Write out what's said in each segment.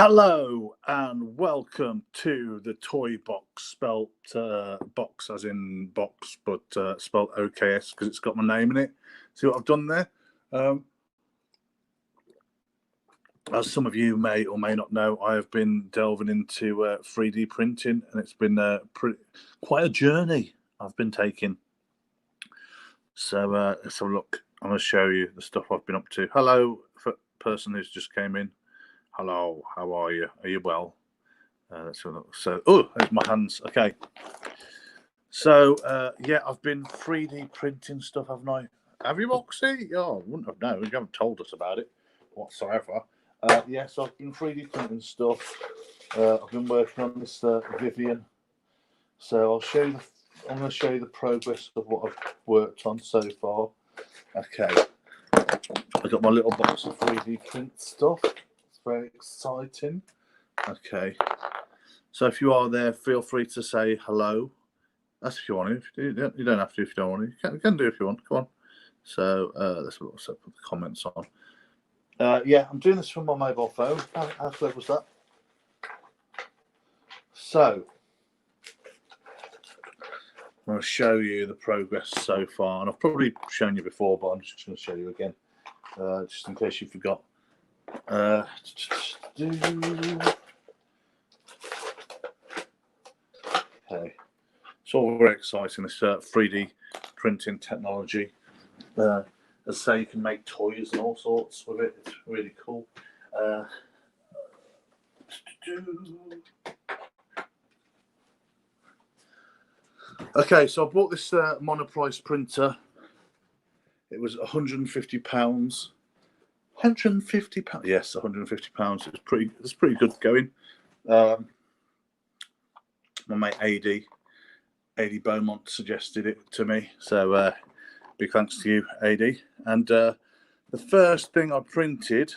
Hello and welcome to the toy box, spelt box as in box, but spelt OKS because it's got my name in it. See what I've done there? As some of you may or may not know, I have been delving into 3D printing, and it's been quite a journey I've been taking. So let's have a look. I'm going to show you the stuff I've been up to. Hello, for person who's just came in. Hello, how are you? Are you well? Let's have a look. So, oh, there's my hands. Okay. So, yeah, I've been 3D printing stuff, haven't I? Have you, Oxy? Oh, I wouldn't have known. You haven't told us about it whatsoever. Yes, I've been 3D printing stuff. I've been working on this Vivyan. So I'll show you. I'm going to show you the progress of what I've worked on so far. Okay. I've got my little box of 3D print stuff. It's very exciting. Okay. So if you are there, feel free to say hello. That's if you want to. You don't have to if you don't want to. You can do it if you want. Come on. So let's also put the comments on. Yeah, I'm doing this from my mobile phone. How clever was that? So I'm going to show you the progress so far, and I've probably shown you before, but I'm just going to show you again, just in case you forgot. Okay, it's all very exciting. This 3D printing technology. As I say, you can make toys and all sorts with it. It's really cool. Okay, so I bought this monoprice printer. It was £150. £150? Yes, £150. It's pretty good going. My mate AD Beaumont suggested it to me, so big thanks to you, AD. And the first thing I printed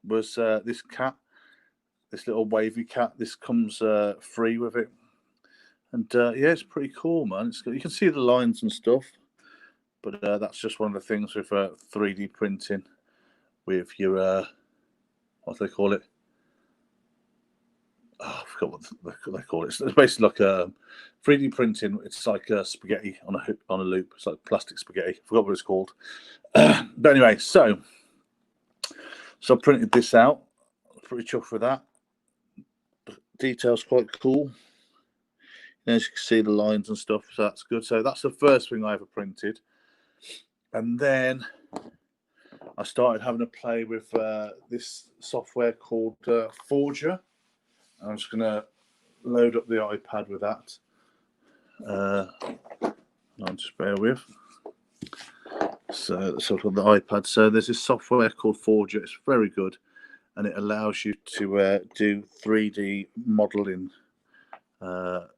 was this cat, this little wavy cat. This comes free with it, and yeah, it's pretty cool, man. You can see the lines and stuff, but that's just one of the things with 3D printing, with your what do they call it? Oh, I forgot what they call it. It's basically like a 3D printing. It's like a spaghetti on a loop. It's like plastic spaghetti. I forgot what it's called. But anyway, so I printed this out. Pretty chuffed with that. Details quite cool. As you can see the lines and stuff, so that's good. So that's the first thing I ever printed. And then I started having a play with this software called Forger. I'm just going to load up the iPad with that. I'll just bear with. So sort of the iPad. So there's this software called Forger. It's very good, and it allows you to do 3D modeling, like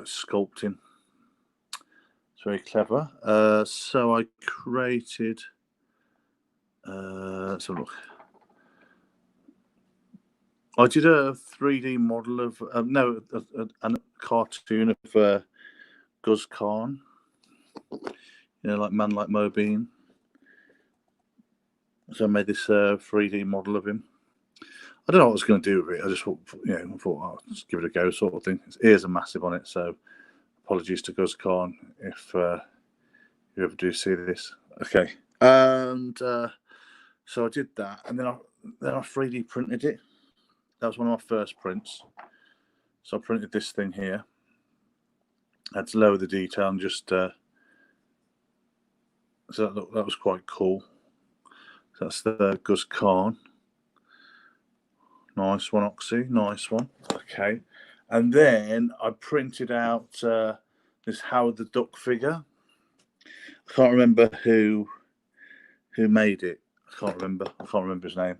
sculpting. It's very clever. So I created. Let's have a look. I did a 3D model of a cartoon of Guz Khan, like Man Like Mobeen. So I made this 3D model of him. I don't know what I was going to do with it. I just thought, I'll just give it a go, sort of thing. His ears are massive on it, so apologies to Guz Khan if you ever do see this. Okay, and so I did that, and then I 3D printed it. That was one of my first prints. So I printed this thing here. I had to lower the detail and just so that was quite cool. So that's the Guz Khan. Nice one, Oxy. Nice one. Okay, and then I printed out this Howard the Duck figure. I can't remember who made it. I can't remember his name.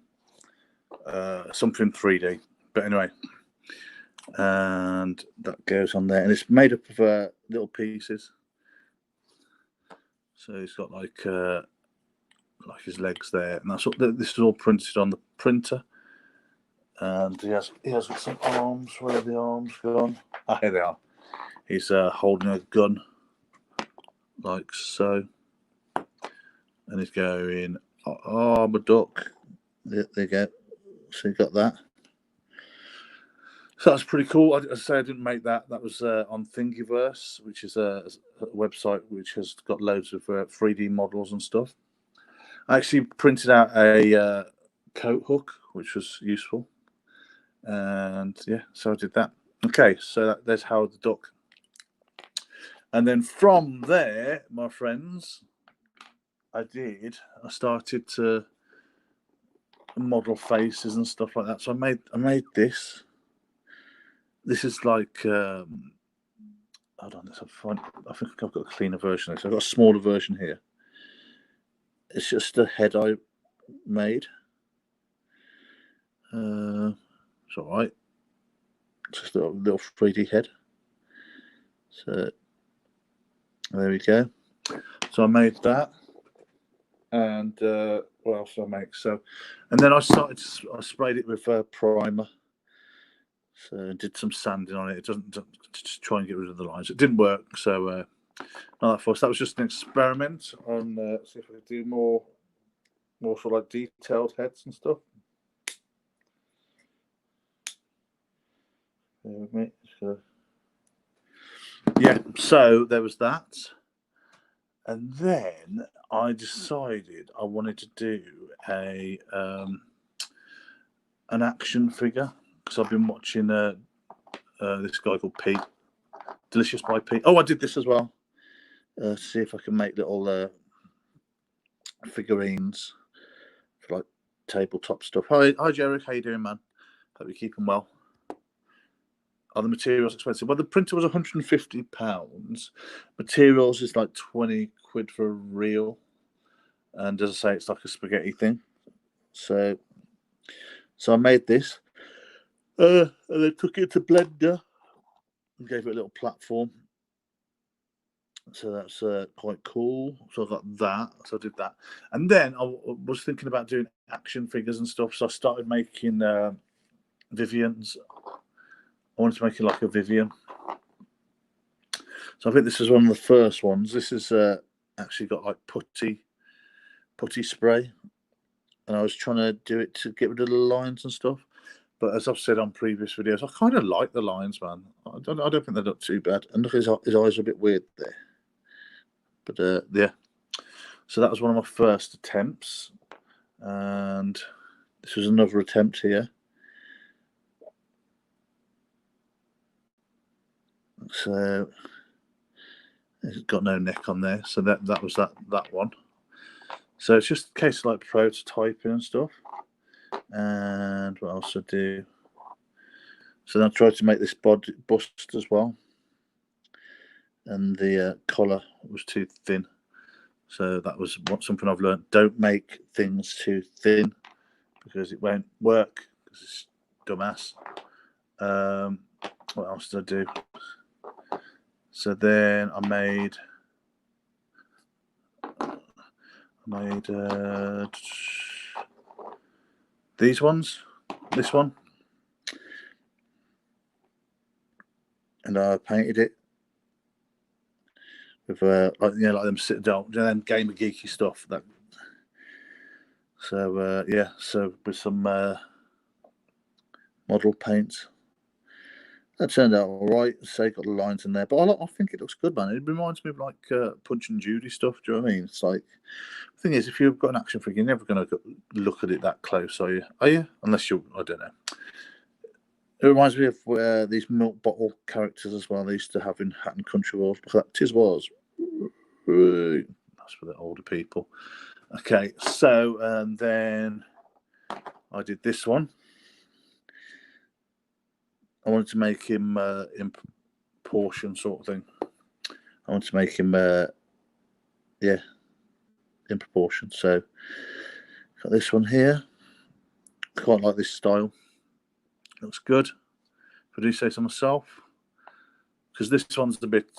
Something 3D, but anyway, and that goes on there, and it's made up of little pieces. So he's got like his legs there, and that's what this is all printed on the printer. And he has got some arms. Where are the arms gone? Ah, here they are. He's holding a gun like so, and he's going, "Oh, I'm a duck." There you go. So you got that. So that's pretty cool. I say I didn't make that. That was on Thingiverse, which is a website which has got loads of 3D models and stuff. I actually printed out a coat hook, which was useful. And yeah, so I did that. Okay, so there's Howard the Duck. And then from there, my friends, I started to model faces and stuff like that. So I made this. This is like hold on, I think I've got a cleaner version of this. I've got a smaller version here. It's just a head I made. It's all right. Just a little 3D head. So there we go. So I made that, and what else did I make? So, and then I sprayed it with primer. So I did some sanding on it. It doesn't just try and get rid of the lines. It didn't work, so not that fussed. That was just an experiment on see if I could do more sort of like detailed heads and stuff. Bear with me. So, yeah, so there was that. And then I decided I wanted to do an action figure, because I've been watching this guy called Pete, Delicious by Pete. Oh, I did this as well. See if I can make little figurines for like tabletop stuff. Hi, Jarek. How you doing, man? Hope you're keeping well. Are the materials expensive? Well, the printer was £150. Materials is like 20 quid for a reel, and as I say, it's like a spaghetti thing. So I made this, and then took it to Blender and gave it a little platform. So that's quite cool. So I got that. So I did that, and then I was thinking about doing action figures and stuff. So I started making Vivians. I wanted to make it like a Vivyan. So I think this is one of the first ones. This is actually got like putty spray, and I was trying to do it to get rid of the lines and stuff. But as I've said on previous videos, I kind of like the lines, man. I don't think they look too bad. And look, his eyes are a bit weird there. But yeah, so that was one of my first attempts, and this was another attempt here. So it's got no neck on there, so that was that one. So it's just a case of like prototyping and stuff. And what else I do? So then I tried to make this bust as well, and the collar was too thin. So that was something I've learned. Don't make things too thin, because it won't work, because it's dumbass. What else did I do? So then I made these ones, this one, and I painted it with like them sit down, them gamer geeky stuff. That so yeah, so with some model paints. That turned out all right. So got the lines in there, but I think it looks good, man. It reminds me of like Punch and Judy stuff. Do you know what I mean? It's like, the thing is, if you've got an action figure, you're never going to look at it that close, are you? Are you? Unless you, I don't know. It reminds me of these milk bottle characters as well. They used to have in Hat and Country Road. That tis was. That's for the older people. Okay, so and then I did this one. I wanted to make him in proportion, sort of thing. I wanted to make him, yeah, in proportion. So got this one here. Quite like this style. Looks good, if I do say so myself. Because this one's a bit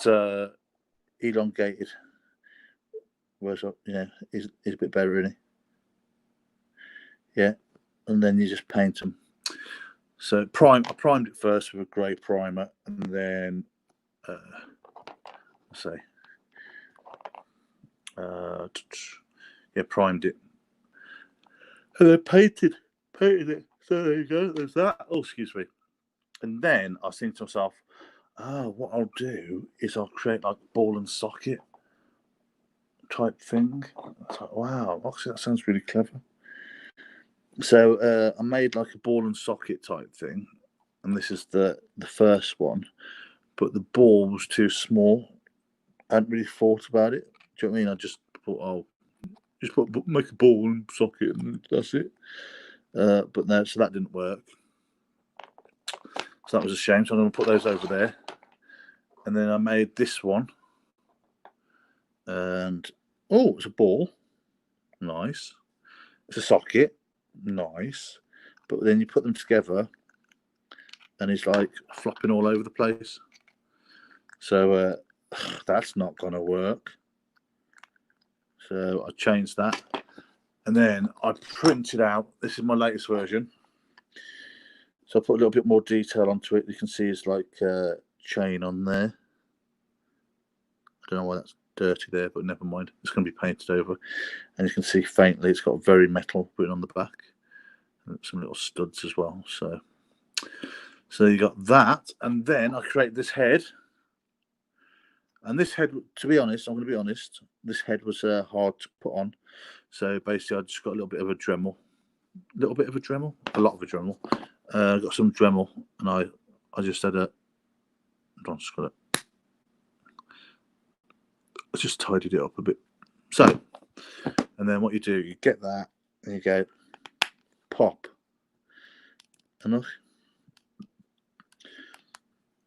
elongated. Whereas, he's a bit better, isn't he? Yeah, and then you just paint them. So I primed it first with a grey primer, and then primed it, and then painted it. So there you go. There's that. Oh, excuse me. And then I was thinking to myself, oh, what I'll do is I'll create like ball and socket type thing. I was like, wow, actually that sounds really clever. So I made like a ball and socket type thing, and this is the first one, but the ball was too small. I hadn't really thought about it. Do you know what I mean? I just thought, oh, make a ball and socket, and that's it. But no, so that didn't work. So that was a shame. So I'm going to put those over there, and then I made this one, and oh, it's a ball, nice. It's a socket, nice. But then you put them together, and it's like flopping all over the place. So that's not going to work. So I changed that, and then I printed out. This is my latest version. So I put a little bit more detail onto it. You can see it's like chain on there. I don't know why that's dirty there, but never mind. It's going to be painted over, and you can see faintly it's got very metal written on the back, and some little studs as well. So you got that, and then I created this head. And this head, to be honest, I'm going to be honest, this head was hard to put on. So basically, I just got a little bit of a Dremel. A lot of a Dremel. I got some Dremel, and I just had a. I just tidied it up a bit. So, and then what you do, you get that, and you go pop. Enough.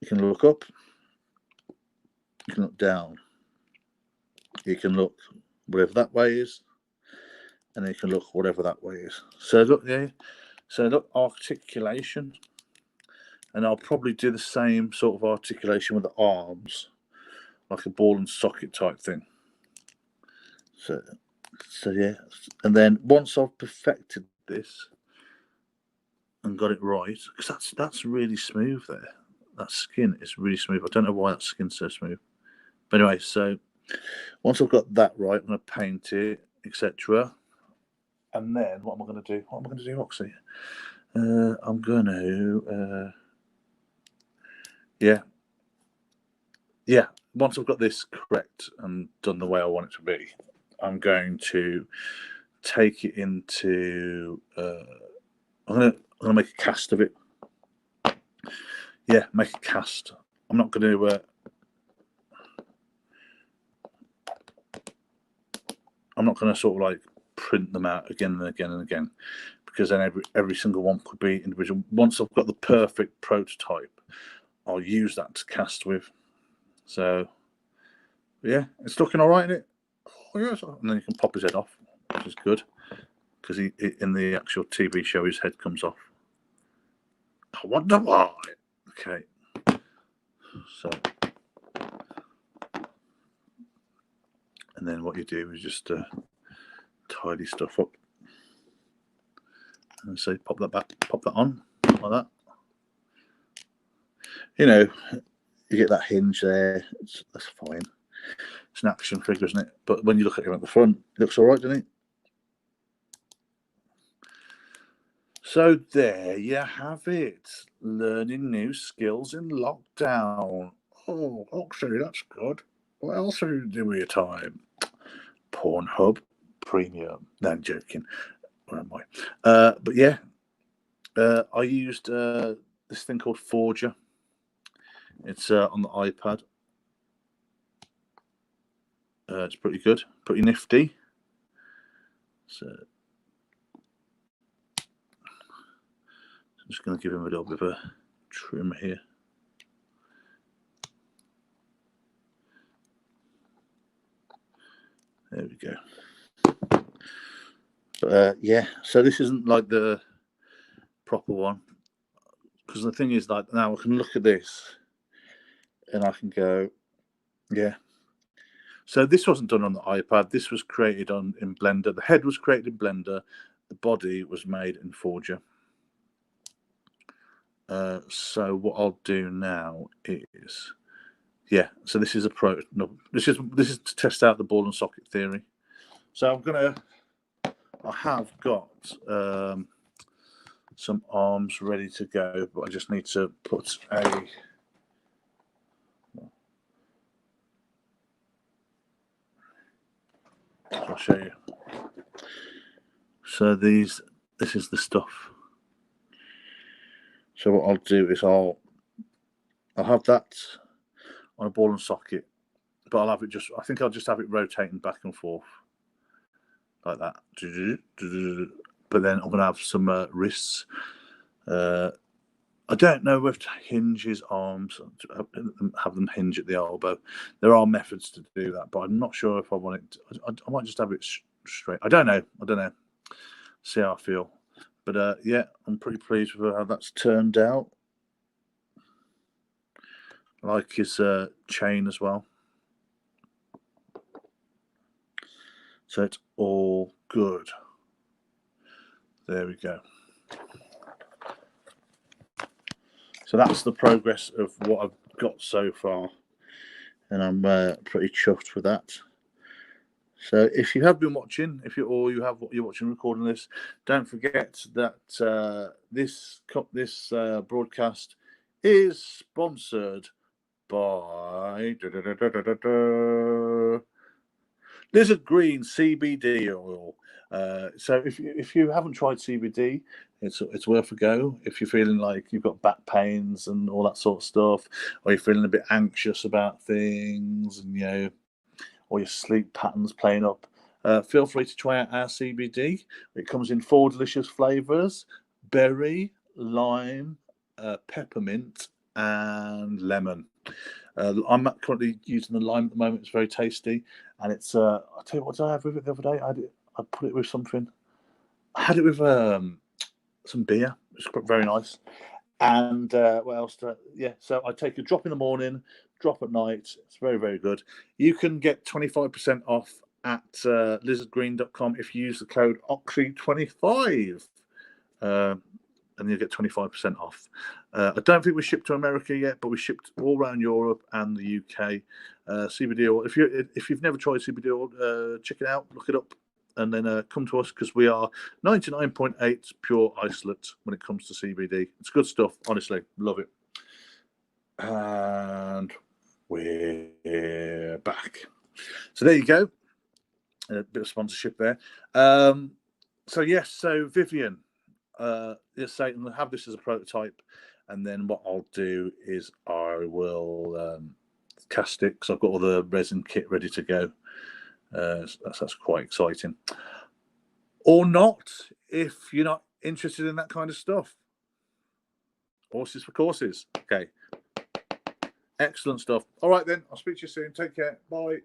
You can look up. You can look down. You can look whatever that way is, and then you can look whatever that way is. So look there. So look, articulation, and I'll probably do the same sort of articulation with the arms, like a ball and socket type thing. So yeah, and then once I've perfected this and got it right, because that's really smooth there. That skin is really smooth. I don't know why that skin's so smooth. But anyway, so once I've got that right, I'm going to paint it, etc. And then what am I going to do? What am I going to do, Roxy? I'm going to, yeah. Once I've got this correct and done the way I want it to be, I'm going to take it into. I'm going to make a cast of it. Yeah, make a cast. I'm not going to. I'm not going to sort of like print them out again and again and again, because then every single one could be individual. Once I've got the perfect prototype, I'll use that to cast with. So yeah, it's looking all right, isn't it? Oh, yes. And then you can pop his head off, which is good, because in the actual TV show his head comes off. I wonder why. Okay, so and then what you do is just tidy stuff up, and say pop that on like that. You know, you get that hinge there. That's fine. It's an action figure, isn't it? But when you look at him at the front, it looks all right, doesn't it? So there you have it. Learning new skills in lockdown. Oh, actually, that's good. What else are you doing with your time? Pornhub Premium. No, I'm joking. Where am I? But yeah, I used this thing called Forger. It's on the iPad. It's pretty good, pretty nifty. So I'm just going to give him a little bit of a trim here. There we go. But yeah, so this isn't like the proper one, because the thing is, like, now I can look at this and I can go, yeah. So this wasn't done on the iPad. This was created in Blender. The head was created in Blender. The body was made in Forger. So what I'll do now is, yeah. So this is this is to test out the ball and socket theory. So I have got some arms ready to go, but I just need to put a... I'll show you. So this is the stuff. So what I'll do is I'll have that on a ball and socket, but I'll have it I think I'll just have it rotating back and forth like that. But then I'm going to have some wrists. I don't know whether to hinge his arms, have them hinge at the elbow. There are methods to do that, but I'm not sure if I want it. I might just have it straight. I don't know. See how I feel. But yeah, I'm pretty pleased with how that's turned out. I like his chain as well. So it's all good. There we go. So that's the progress of what I've got so far, and I'm pretty chuffed with that. So if you have been watching, you're watching recording this, don't forget that this broadcast is sponsored by Lizard Green CBD oil. So if you haven't tried CBD, it's worth a go. If you're feeling like you've got back pains and all that sort of stuff, or you're feeling a bit anxious about things, and or your sleep patterns playing up, feel free to try out our CBD. It comes in 4 delicious flavors: berry, lime, peppermint, and lemon. I'm currently using the lime at the moment. It's very tasty, and it's. I'll tell you what did I have with it the other day. I put it with something. I had it with some beer. It's very nice. And what else? So I take a drop in the morning, drop at night. It's very, very good. You can get 25% off at lizardgreen.com if you use the code OXY25. And you'll get 25% off. I don't think we shipped to America yet, but we shipped all around Europe and the UK. CBD oil. If you've never tried CBD oil, check it out, look it up, and then come to us, because we are 99.8 pure isolate when it comes to CBD. It's good stuff, honestly. Love it. And we're back. So there you go. A bit of sponsorship there. So Vivyan. Let's say I'm going to have this as a prototype, and then what I'll do is I will cast it, because I've got all the resin kit ready to go. That's quite exciting. Or not, if you're not interested in that kind of stuff. Horses for courses. Okay. Excellent stuff. All right then, I'll speak to you soon. Take care. Bye.